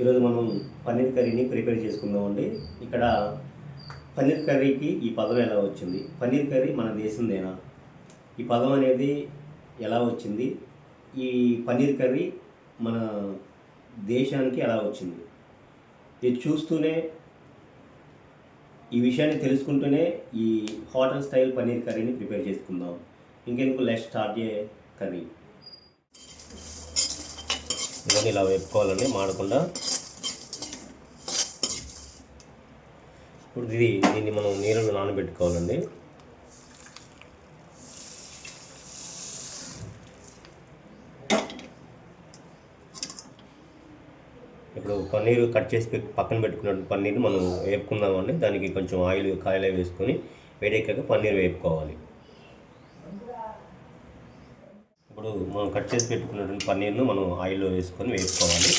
ఈరోజు మనం పన్నీర్ కర్రీని ప్రిపేర్ చేసుకుందామండి. ఇక్కడ పన్నీర్ కర్రీకి ఈ పదం ఎలా వచ్చింది, పన్నీర్ కర్రీ మన దేశందేనా, ఈ పదం అనేది ఎలా వచ్చింది, ఈ పన్నీర్ కర్రీ మన దేశానికి ఎలా వచ్చింది, ఇది చూస్తూనే ఈ విషయాన్ని తెలుసుకుంటూనే ఈ హోటల్ స్టైల్ పన్నీర్ కర్రీని ప్రిపేర్ చేసుకుందాం. ఇంకెందుకు, లెట్స్ స్టార్ట్ ఏ కర్రీ. ఇవన్నీ ఇలా వేపుకోవాలండి మాడకుండా. ఇప్పుడు దీన్ని మనం నీళ్ళలో నానబెట్టుకోవాలండి. ఇప్పుడు పన్నీరు కట్ చేసి పక్కన పెట్టుకున్న పన్నీర్ మనం వేపుకుందామండి. దానికి కొంచెం కాయలు వేసుకొని వేడెక్కాక పన్నీర్ వేపుకోవాలి. ఇప్పుడు మనం కట్ చేసి పెట్టుకున్నటువంటి పన్నీర్ను మనం ఆయిల్లో వేసుకొని వేపుకోవాలి.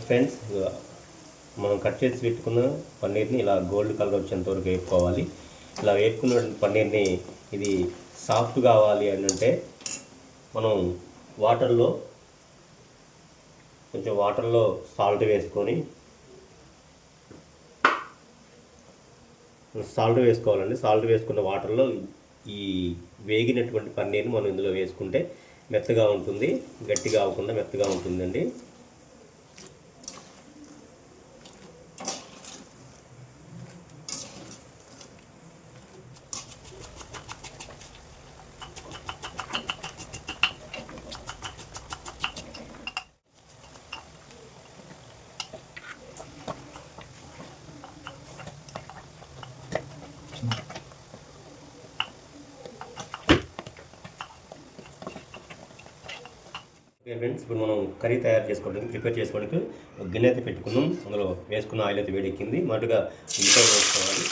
ఫ్రెండ్స్, మనం కట్ చేసి పెట్టుకున్న పన్నీర్ని ఇలా గోల్డ్ కలర్ వచ్చేంత వరకు వేపుకోవాలి. ఇలా వేపుకున్న పన్నీర్ని ఇది సాఫ్ట్ కావాలి అని అంటే మనం కొంచెం వాటర్లో సాల్ట్ వేసుకోవాలండి. సాల్ట్ వేసుకున్న వాటర్లో ఈ వేగినటువంటి పన్నీర్ని మనం ఇందులో వేసుకుంటే మెత్తగా ఉంటుంది, గట్టిగా అవ్వకుండా మెత్తగా ఉంటుందండి. ఫ్రెండ్స్, ఇప్పుడు మనం కర్రీ ప్రిపేర్ చేసుకోవడానికి ఒక గిన్నె అయితే పెట్టుకున్నాం. అందులో వేసుకున్న ఆయిల్ అయితే వేడెక్కింది. మొదటగా ఉల్లిపాయలు వేసుకోవాలి.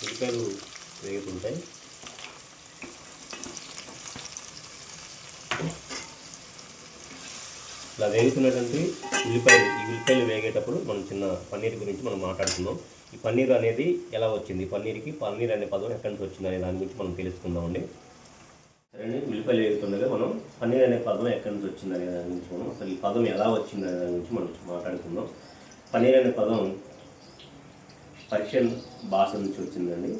ఉల్లిపాయలు వేగుతుంటాయి. ఇలా వేగుతున్నటువంటి ఉల్లిపాయలు వేగేటప్పుడు మనం చిన్న పన్నీర్ గురించి మనం మాట్లాడుకుందాం. ఈ పన్నీర్ అనేది ఎలా వచ్చింది, పన్నీర్ అనే పదం ఎక్కడి నుంచి వచ్చింది అనే దాని గురించి మనం తెలుసుకుందామండి. సరే, ఉల్లిపాయలు వేగుతుండగా మనం పన్నీర్ అనే పదం ఎక్కడి నుంచి వచ్చింది అనే దాని గురించి మనం అసలు ఈ పదం ఎలా వచ్చింది అనే దాని గురించి మనం మాట్లాడుకుందాం. పన్నీర్ అనే పదం పర్షియన్ భాష నుంచి వచ్చిందండి.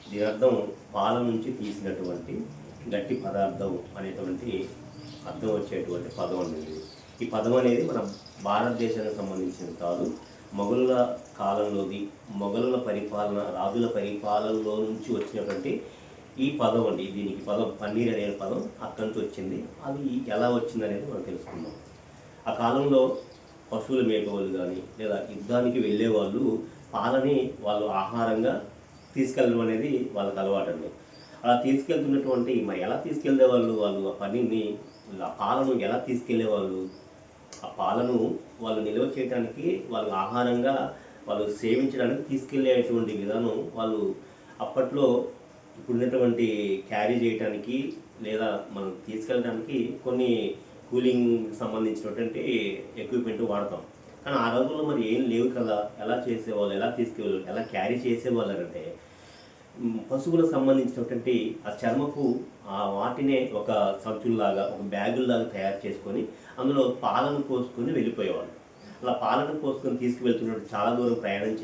దీని అర్థం పాల నుంచి తీసినటువంటి గట్టి పదార్థం అనేటువంటి అర్థం వచ్చేటువంటి పదం అనేది. ఈ పదం అనేది మన భారతదేశానికి సంబంధించింది కాదు, మొఘలుల కాలంలోది, మొఘలుల రాజుల పరిపాలనలో నుంచి వచ్చినటువంటి ఈ పదం అండి. దీనికి పదం పన్నీర్ అనే పదం అక్కడి నుంచి వచ్చింది. అది ఎలా వచ్చింది అనేది మనం తెలుసుకుందాం. ఆ కాలంలో పశువులు మేపేవాళ్ళు కానీ లేదా యుద్ధానికి వెళ్ళేవాళ్ళు పాలని వాళ్ళు ఆహారంగా తీసుకెళ్ళడం అనేది వాళ్ళకి అలవాటండి. అలా తీసుకెళ్తున్నటువంటి మరి ఎలా తీసుకెళ్లేవాళ్ళు, వాళ్ళు ఆ పన్నీర్ని ఆ పాలను ఎలా తీసుకెళ్లేవాళ్ళు, ఆ పాలను వాళ్ళు నిల్వ చేయడానికి, వాళ్ళు ఆహారంగా వాళ్ళు సేవించడానికి తీసుకెళ్లేటువంటి విధానం వాళ్ళు అప్పట్లో ఇప్పుడున్నటువంటి క్యారీ చేయడానికి లేదా మనం తీసుకెళ్ళడానికి కొన్ని కూలింగ్ సంబంధించినటువంటి ఎక్విప్మెంట్ వాడతాం. కానీ ఆ రోజుల్లో మరి ఏం లేవు కదా, ఎలా చేసేవాళ్ళు, ఎలా తీసుకెళ్ళారు, ఎలా క్యారీ చేసేవాళ్ళు అంటే పశువులకు సంబంధించినటువంటి ఆ చర్మపు వాటినే ఒక సంచుల్లాగా, ఒక బ్యాగుల్లాగా తయారు చేసుకొని అందులో పాలను పోసుకొని వెళ్ళిపోయేవాళ్ళు. అలా పాలను పోసుకొని తీసుకువెళ్తున్నట్టు చాలా దూరం ప్రయాణం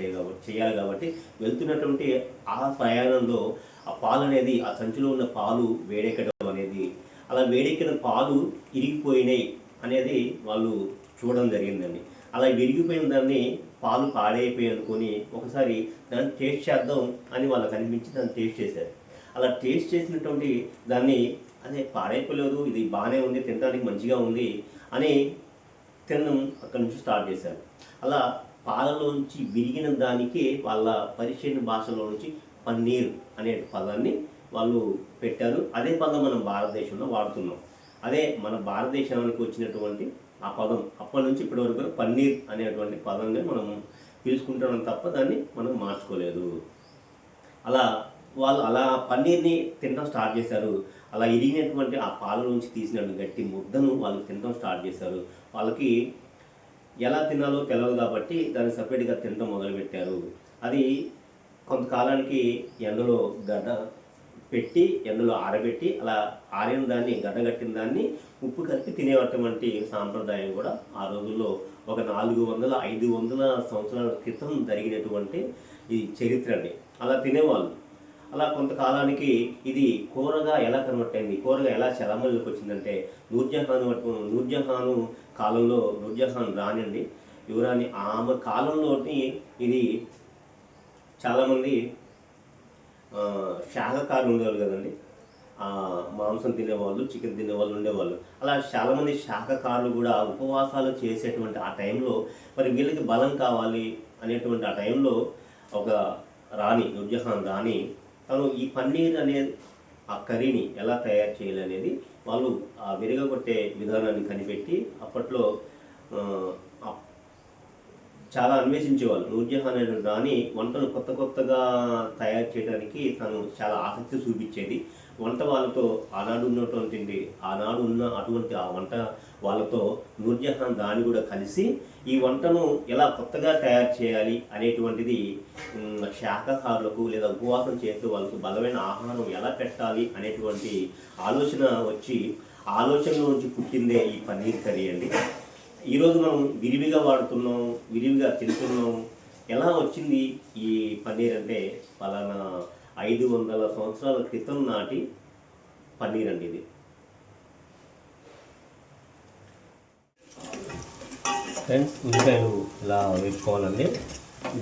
చేయాలి కాబట్టి వెళ్తున్నటువంటి ఆ ప్రయాణంలో ఆ పాలు అనేది, ఆ సంచిలో ఉన్న పాలు వేడెక్కడం అనేది, అలా వేడెక్కిన పాలు ఇరిగిపోయినాయి అనేది వాళ్ళు చూడడం జరిగిందండి. అలా విరిగిపోయిన దాన్ని పాలు పాడైపోయి అనుకొని ఒకసారి దాన్ని టేస్ట్ చేద్దాం అని వాళ్ళకి అనిపించి దాన్ని టేస్ట్ చేశారు. అలా టేస్ట్ చేసినటువంటి దాన్ని అదే పాడైపోలేదు, ఇది బాగానే ఉంది, తినడానికి మంచిగా ఉంది అని తినడం అక్కడి నుంచి స్టార్ట్ చేశారు. అలా పాలలోంచి విరిగిన దానికే వాళ్ళ పర్షియన్ భాషలో నుంచి పన్నీర్ అనే పదాన్ని వాళ్ళు పెట్టారు. అదే పదం మనం భారతదేశంలో వాడుతున్నాం. అదే మన భారతదేశానికి వచ్చినటువంటి ఆ పదం అప్పటి నుంచి ఇప్పటి వరకు పన్నీర్ అనేటువంటి పదంగా మనం తీసుకుంటున్నాం తప్ప దాన్ని మనం మార్చుకోలేదు. వాళ్ళు పన్నీర్ని తినడం స్టార్ట్ చేశారు. అలా ఇరిగినటువంటి ఆ పాల నుంచి తీసినటువంటి గట్టి ముద్దను వాళ్ళు తినడం స్టార్ట్ చేశారు. వాళ్ళకి ఎలా తినాలో తెలియదు కాబట్టి దాన్ని సపరేట్గా తినడం మొదలుపెట్టారు. అది కొంతకాలానికి ఎండలో పెట్టి ఎండలో ఆరబెట్టి అలా ఆరిన దాన్ని గడ్డగట్టిన దాన్ని ఉప్పు కలిపి తినేటటువంటి సాంప్రదాయం కూడా ఆ రోజుల్లో ఒక 400-500 సంవత్సరాల క్రితం జరిగినటువంటి ఈ చరిత్ర అండి. అలా తినేవాళ్ళు. అలా కొంతకాలానికి ఇది కూరగా ఎలా కన్వర్ట్ అయింది, కూరగా ఎలా చలామణిలోకి వచ్చిందంటే నూర్జహాను కాలంలో నూర్జహాన్ రాణి అండి, యువరాణి, ఆమె కాలంలోని ఇది చాలామంది శాకాహారులు ఉండేవాళ్ళు కదండి, మాంసం తినేవాళ్ళు, చికెన్ తినేవాళ్ళు ఉండేవాళ్ళు. అలా చాలామంది శాకాహారులు కూడా ఉపవాసాలు చేసేటువంటి ఆ టైంలో మరి వీళ్ళకి బలం కావాలి అనేటువంటి ఆ టైంలో ఒక రాణి, నూర్జహాన్ రాణి, తను ఈ పన్నీర్ అనే ఆ కర్రీని ఎలా తయారు చేయాలి అనేది వాళ్ళు ఆ విరగగొట్టే విధానాన్ని కనిపెట్టి అప్పట్లో చాలా అన్వేషించేవాళ్ళు. నూర్జహాన్ అనే రాణి వంటలు కొత్తగా తయారు చేయడానికి తను చాలా ఆసక్తి చూపించేది. వంట వాళ్ళతో ఆనాడు ఉన్న అటువంటి ఆ వంట వాళ్ళతో నూర్జహాన్ రాణి కూడా కలిసి ఈ వంటను ఎలా కొత్తగా తయారు చేయాలి అనేటువంటిది శాకాహారులకు లేదా ఉపవాసం చేసే వాళ్ళకు బలమైన ఆహారం ఎలా పెట్టాలి అనేటువంటి ఆలోచన నుంచి పుట్టిందే ఈ పన్నీర్ కర్రీ అండి. ఈరోజు మనం విరివిగా వాడుతున్నాం, విరివిగా తింటున్నాం. ఎలా వచ్చింది ఈ పన్నీర్ అంటే పలానా 500 సంవత్సరాల క్రితం నాటి పన్నీర్ అండి ఇది. ఫ్రెండ్స్, ఉల్లిపాయలు ఇలా వేపుకోవాలండి.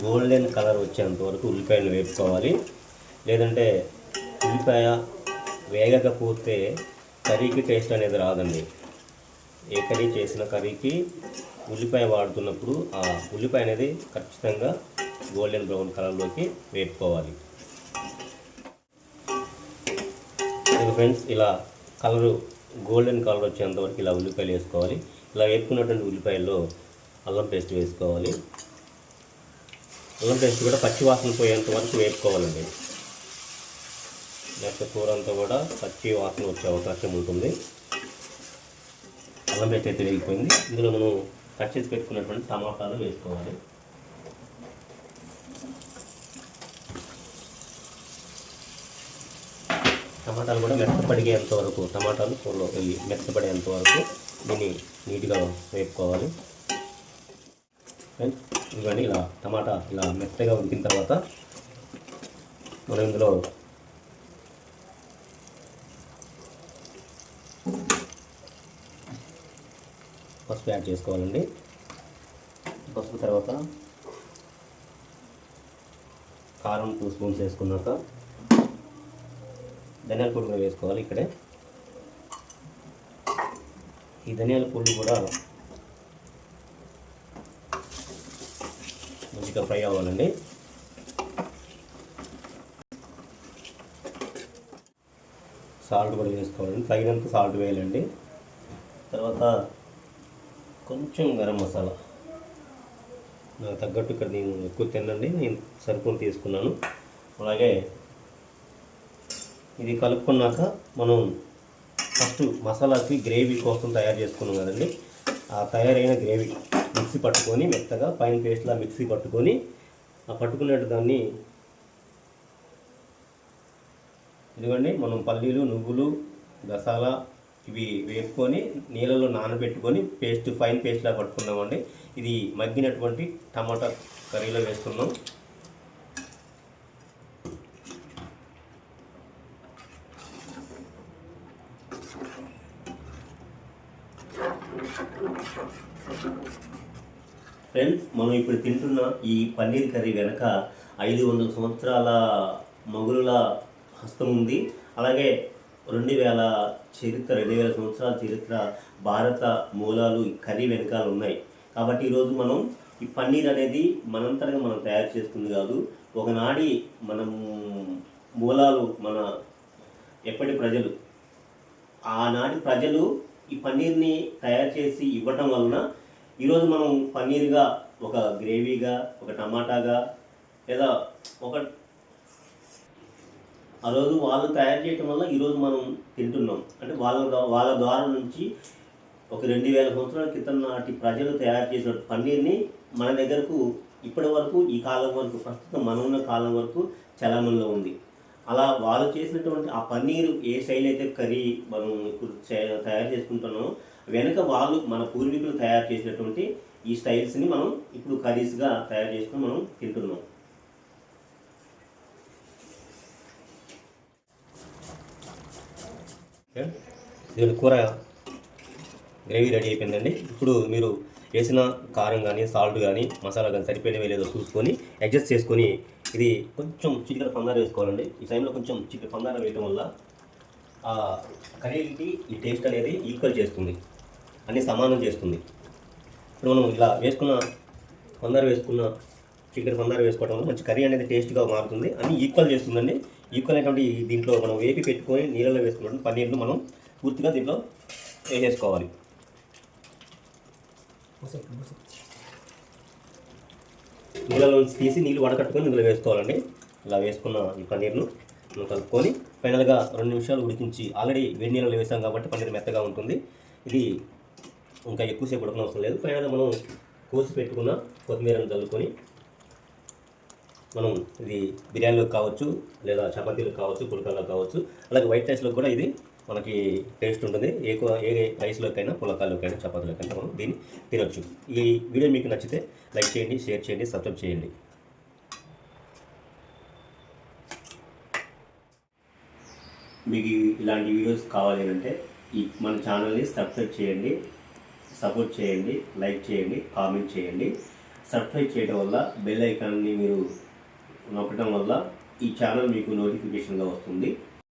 గోల్డెన్ కలర్ వచ్చేంత వరకు ఉల్లిపాయలు వేపుకోవాలి. లేదంటే ఉల్లిపాయ వేగకపోతే కర్రీకి టేస్ట్ అనేది రాదండి. ఏ కర్రీ చేసిన కర్రీకి ఉల్లిపాయ వాడుతున్నప్పుడు ఆ ఉల్లిపాయ అనేది ఖచ్చితంగా గోల్డెన్ బ్రౌన్ కలర్లోకి వేపుకోవాలి. ఫ్రెండ్స్, ఇలా గోల్డెన్ కలర్ వచ్చేంత వరకు ఇలా ఉల్లిపాయలు వేసుకోవాలి. ఇలా వేపుకున్నటువంటి ఉల్లిపాయల్లో అల్లం పేస్ట్ వేసుకోవాలి. అల్లం పేస్ట్ కూడా పచ్చి వాసన పోయేంత వరకు వేపుకోవాలండి. లేకపోతే కూర అంతా కూడా పచ్చి వాసన వచ్చే అవకాశం ఉంటుంది. అల్లం పేస్ట్ అయితే వేగిపోయింది. ఇందులో మనం కట్ చేసి పెట్టుకున్నటువంటి టమాటాలు వేసుకోవాలి. టమాటాలు కూడా మెత్తపడిగేంత వరకు, టమాటాలు కూరలో మెత్తపడేంత వరకు దీన్ని నీట్గా వేపుకోవాలి. ఇవన్నీ ఇలా టమాటా ఇలా మెత్తగా ఉడికిన తర్వాత మనం ఇందులో పసుపు యాడ్ చేసుకోవాలండి. పసుపు తర్వాత కారం 2 స్పూన్స్ వేసుకున్నాక ధనియాల పొడి కూడా వేసుకోవాలి. ఇక్కడే ఈ ధనియాల పొడి కూడా మంచిగా ఫ్రై అవ్వాలండి. సాల్ట్ కూడా వేసుకోవాలండి. తగినంత సాల్ట్ వేయాలండి. తర్వాత కొంచెం గరం మసాలా, నాకు తగ్గట్టు ఇక్కడ నేను ఎక్కువ తినండి, నేను సరిపోని తీసుకున్నాను. అలాగే ఇది కలుపుకున్నాక మనం ఫస్ట్ మసాలాకి గ్రేవీ కోసం తయారు చేసుకున్నాం కదండి, ఆ తయారైన గ్రేవీ మిక్సీ పట్టుకొని మెత్తగా పైన పేస్ట్లా మిక్సీ పట్టుకొని ఆ పట్టుకున్నట్టు దాన్ని ఇదిగోండి మనం పల్లీలు, నువ్వులు, గసాలా ఇవి వేపుకొని నీళ్ళలో నానబెట్టుకొని ఫైన్ పేస్ట్లా పట్టుకున్నామండి. ఇది మగ్గినటువంటి టమాటా కర్రీలో వేస్తున్నాం. ఫ్రెండ్స్, మనం ఇప్పుడు తింటున్న ఈ పన్నీర్ కర్రీ వెనక 500 సంవత్సరాల మొఘలుల హస్తం ఉంది. అలాగే 2000 సంవత్సరాల చరిత్ర, భారత మూలాలు ఈ కర్రీ వెనకాల ఉన్నాయి. కాబట్టి ఈరోజు మనం ఈ పన్నీర్ అనేది మనంతరంగా మనం తయారు చేసుకుంది కాదు. ఒకనాడి మనం మూలాలు మన ఎప్పటి ప్రజలు, ఆనాటి ప్రజలు ఈ పన్నీర్ని తయారు చేసి ఇవ్వటం వలన ఈరోజు మనం పన్నీర్గా, ఒక గ్రేవీగా, ఒక టమాటాగా, లేదా ఆ రోజు వాళ్ళు తయారు చేయటం వల్ల ఈరోజు మనం తింటున్నాం. అంటే వాళ్ళ ద్వారా నుంచి ఒక 2000 సంవత్సరాల క్రితం నాటి ప్రజలు తయారు చేసిన పన్నీర్ని మన దగ్గరకు ఇప్పటి వరకు ఈ కాలం వరకు ప్రస్తుతం మనం ఉన్న కాలం వరకు చలామణిలో ఉంది. అలా వాళ్ళు చేసినటువంటి ఆ పన్నీరు ఏ స్టైల్ అయితే కర్రీ మనం ఇప్పుడు తయారు చేసుకుంటున్నామో వెనక వాళ్ళు మన పూర్వీకులు తయారు చేసినటువంటి ఈ స్టైల్స్ని మనం ఇప్పుడు కర్రీస్గా తయారు చేసుకుని మనం తింటున్నాం. దీని కూర గ్రేవీ రెడీ అయిపోయిందండి. ఇప్పుడు మీరు వేసిన కారం కానీ సాల్ట్ కానీ మసాలా కానీ సరిపోయినవి లేదో చూసుకొని అడ్జస్ట్ చేసుకొని ఇది కొంచెం చిటికెడ పందార వేసుకోవాలండి. ఈ టైంలో కొంచెం చిటికెడ పందార వేయటం వల్ల ఆ కర్రీకి ఈ టేస్ట్ అనేది ఈక్వల్ చేస్తుంది, అన్ని సమానం చేస్తుంది. ఇప్పుడు మనం ఇలా వేసుకున్న చికెన్ పందార వేసుకోవడం వల్ల మంచి కర్రీ అనేది టేస్ట్గా మారుతుంది, అన్ని ఈక్వల్ చేస్తుందండి. ఈక్వల్ అయినటువంటి దీంట్లో మనం వేపి పెట్టుకొని నీళ్ళలో వేసుకున్నటువంటి పన్నీర్ను మనం పూర్తిగా దీంట్లో వేసేసుకోవాలి. నీళ్ళలో తీసి నీళ్ళు వడకట్టుకొని ఇందులో వేసుకోవాలండి. ఇలా వేసుకున్న ఈ పన్నీర్ను మనం కలుపుకొని ఫైనల్గా 2 నిమిషాలు ఉడికించి, ఆల్రెడీ వేడి నీళ్ళలో వేసాం కాబట్టి పన్నీర్ మెత్తగా ఉంటుంది. ఇది ఇంకా ఎక్కువసేపు ఉడకనవసరం లేదు. ఫైనల్గా మనం కోసి పెట్టుకున్న కొత్తిమీరను చల్లుకొని మనం ఇది బిర్యానీలోకి కావచ్చు, లేదా చపాతీలకు కావచ్చు, పుల్కాల్లో కావచ్చు, అలాగే వైట్ రైస్లో కూడా ఇది మనకి టేస్ట్ ఉంటుంది. ఏ రైస్లోకైనా, పుల్కాల్లోకైనా, చపాతీలోకైనా మనం దీన్ని తినొచ్చు. ఈ వీడియో మీకు నచ్చితే లైక్ చేయండి, షేర్ చేయండి, సబ్స్క్రైబ్ చేయండి. మీకు ఇలాంటి వీడియోస్ కావాలి అంటే మన ఛానల్ని సబ్స్క్రైబ్ చేయండి, సపోర్ట్ చేయండి, లైక్ చేయండి, కామెంట్ చేయండి. సబ్స్క్రైబ్ చేయడం వల్ల బెల్ ఐకాన్ని మీరు నొక్కడం వల్ల ఈ ఛానల్ మీకు నోటిఫికేషన్గా వస్తుంది.